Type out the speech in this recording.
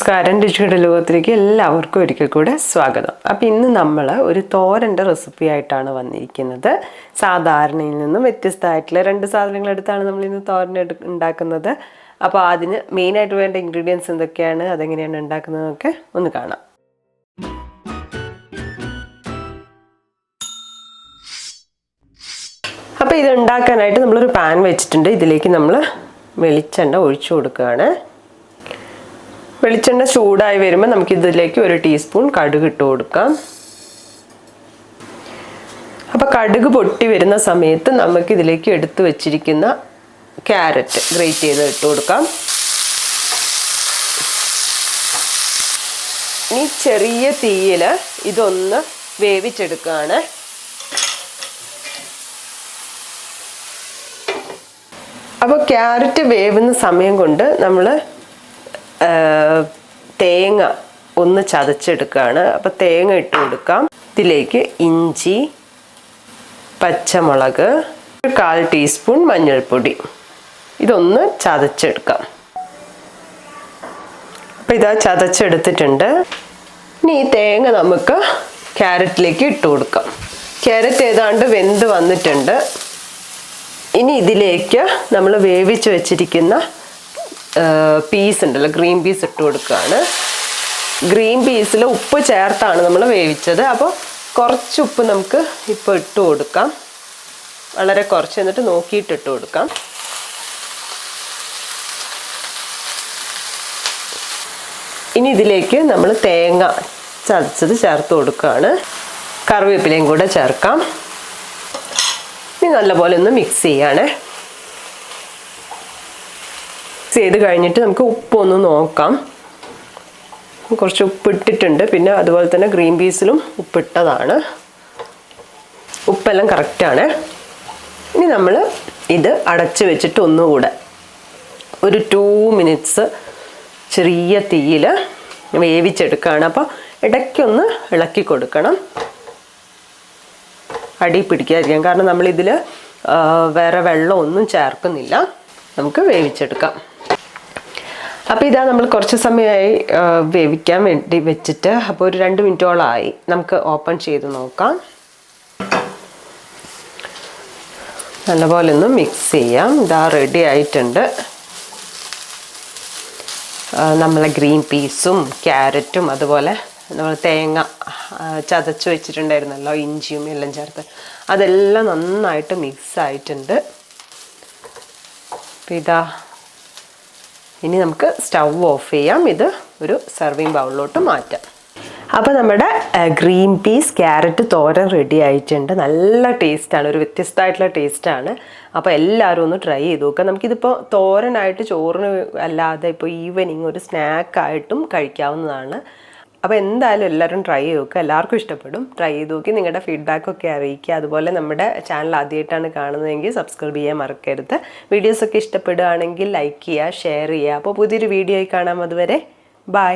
നമസ്കാരം. രുചിയുടെ ലോകത്തിലേക്ക് എല്ലാവർക്കും ഒരിക്കൽ കൂടെ സ്വാഗതം. അപ്പോൾ ഇന്ന് നമ്മൾ ഒരു തോരൻ്റെ റെസിപ്പി ആയിട്ടാണ് വന്നിരിക്കുന്നത്. സാധാരണയിൽ നിന്നും വ്യത്യസ്തമായിട്ടുള്ള രണ്ട് സാധനങ്ങളെടുത്താണ് നമ്മൾ ഇന്ന് തോരൻ ഉണ്ടാക്കുന്നത്. അപ്പോൾ അതിന് മെയിനായിട്ട് വേണ്ട ഇൻഗ്രീഡിയൻസ് എന്തൊക്കെയാണ്, അതെങ്ങനെയാണ് ഉണ്ടാക്കുന്നതൊക്കെ ഒന്ന് കാണാം. അപ്പോൾ ഇത് ഉണ്ടാക്കാനായിട്ട് നമ്മളൊരു പാൻ വെച്ചിട്ടുണ്ട്. ഇതിലേക്ക് നമ്മൾ വെളിച്ചെണ്ണ ഒഴിച്ചു കൊടുക്കുകയാണ്. വെളിച്ചെണ്ണ ചൂടായി വരുമ്പോൾ നമുക്കിതിലേക്ക് 1 ടീസ്പൂൺ കടുക് ഇട്ട് കൊടുക്കാം. അപ്പോൾ കടുക് പൊട്ടി വരുന്ന സമയത്ത് നമുക്കിതിലേക്ക് എടുത്തു വെച്ചിരിക്കുന്ന ക്യാരറ്റ് ഗ്രേറ്റ് ചെയ്ത് ഇട്ട് കൊടുക്കാം. ഇനി ചെറിയ തീയിൽ ഇതൊന്ന് വേവിച്ചെടുക്കുകയാണ്. അപ്പോൾ ക്യാരറ്റ് വേവുന്ന സമയം കൊണ്ട് നമ്മൾ തേങ്ങ ഒന്ന് ചതച്ചെടുക്കുകയാണ്. അപ്പോൾ തേങ്ങ ഇട്ട് കൊടുക്കാം. ഇതിലേക്ക് ഇഞ്ചി, പച്ചമുളക്, 1/4 ടീസ്പൂൺ മഞ്ഞൾപ്പൊടി, ഇതൊന്ന് ചതച്ചെടുക്കാം. അപ്പോൾ ഇതാ ചതച്ചെടുത്തിട്ടുണ്ട്. ഇനി ഈ തേങ്ങ നമുക്ക് ക്യാരറ്റിലേക്ക് ഇട്ട് കൊടുക്കാം. ക്യാരറ്റ് ഏതാണ്ട് വെന്ത് വന്നിട്ടുണ്ട്. ഇനി ഇതിലേക്ക് നമ്മൾ വേവിച്ച് വെച്ചിരിക്കുന്ന പീസ് ഉണ്ടല്ലോ, ഗ്രീൻ പീസ് ഇട്ട് കൊടുക്കുകയാണ്. ഗ്രീൻ പീസിൽ ഉപ്പ് ചേർത്താണ് നമ്മൾ വേവിച്ചത്. അപ്പോൾ കുറച്ച് ഉപ്പ് നമുക്ക് ഇപ്പോൾ ഇട്ട് കൊടുക്കാം. വളരെ കുറച്ച്, എന്നിട്ട് നോക്കിയിട്ട് ഇട്ട് കൊടുക്കാം. ഇനി ഇതിലേക്ക് നമ്മൾ തേങ്ങ ചതച്ചത് ചേർത്ത് കൊടുക്കുകയാണ്. കറിവേപ്പിലയും കൂടെ ചേർക്കാം. ഇനി നല്ലപോലെ ഒന്ന് മിക്സ് ചെയ്യാണ്. ചെയ്ത് കഴിഞ്ഞിട്ട് നമുക്ക് ഉപ്പൊന്ന് നോക്കാം. കുറച്ച് ഉപ്പിട്ടിട്ടുണ്ട്. പിന്നെ അതുപോലെ തന്നെ ഗ്രീൻ പീസിലും ഉപ്പിട്ടതാണ്. ഉപ്പെല്ലാം കറക്റ്റാണ്. ഇനി നമ്മൾ ഇത് അടച്ച് വെച്ചിട്ട് ഒന്നുകൂടെ ഒരു 2 മിനിറ്റ്സ് ചെറിയ തീയിൽ വേവിച്ചെടുക്കുകയാണ്. അപ്പോൾ ഇടയ്ക്കൊന്ന് ഇളക്കി കൊടുക്കണം, അടി പിടിക്കാതിരിക്കാം. കാരണം നമ്മളിതിൽ വേറെ വെള്ളമൊന്നും ചേർക്കുന്നില്ല. നമുക്ക് വേവിച്ചെടുക്കാം. അപ്പോൾ ഇതാ നമ്മൾ കുറച്ച് സമയമായി വേവിക്കാൻ വേണ്ടി വെച്ചിട്ട്. അപ്പോൾ ഒരു 2 മിനിറ്റോളമായി. നമുക്ക് ഓപ്പൺ ചെയ്ത് നോക്കാം. നല്ലപോലെ ഒന്ന് മിക്സ് ചെയ്യാം. ഇതാ റെഡി ആയിട്ടുണ്ട്. നമ്മളെ ഗ്രീൻ പീസും ക്യാരറ്റും അതുപോലെ നമ്മൾ തേങ്ങ ചതച്ച് വെച്ചിട്ടുണ്ടായിരുന്നല്ലോ, ഇഞ്ചിയും എല്ലാം ചേർത്ത്, അതെല്ലാം നന്നായിട്ട് മിക്സ് ആയിട്ടുണ്ട്. അപ്പോൾ ഇതാ ഇനി നമുക്ക് സ്റ്റവ് ഓഫ് ചെയ്യാം. ഇത് ഒരു സർവിങ് ബൗളിലോട്ട് മാറ്റാം. അപ്പോൾ നമ്മുടെ ഗ്രീൻ പീസ് ക്യാരറ്റ് തോരൻ റെഡി ആയിട്ടുണ്ട്. നല്ല ടേസ്റ്റാണ്, ഒരു വ്യത്യസ്തമായിട്ടുള്ള ടേസ്റ്റാണ്. അപ്പോൾ എല്ലാവരും ഒന്ന് ട്രൈ ചെയ്ത് നോക്കുക. നമുക്കിതിപ്പോൾ തോരനായിട്ട് ചോറിന് അല്ലാതെ ഇപ്പോൾ ഈവനിങ് ഒരു സ്നാക്കായിട്ടും കഴിക്കാവുന്നതാണ്. അപ്പോൾ എന്തായാലും എല്ലാവരും ട്രൈ ചെയ്ത് നോക്കുക. എല്ലാവർക്കും ഇഷ്ടപ്പെടും. ട്രൈ ചെയ്ത് നോക്കി നിങ്ങളുടെ ഫീഡ്ബാക്കൊക്കെ അറിയിക്കുക. അതുപോലെ നമ്മുടെ ചാനൽ ആദ്യമായിട്ടാണ് കാണുന്നതെങ്കിൽ സബ്സ്ക്രൈബ് ചെയ്യാൻ മറക്കരുത്. വീഡിയോസൊക്കെ ഇഷ്ടപ്പെടുകയാണെങ്കിൽ ലൈക്ക് ചെയ്യുക, ഷെയർ ചെയ്യുക. അപ്പോൾ പുതിയൊരു വീഡിയോയിൽ കാണാം. അതുവരെ ബൈ.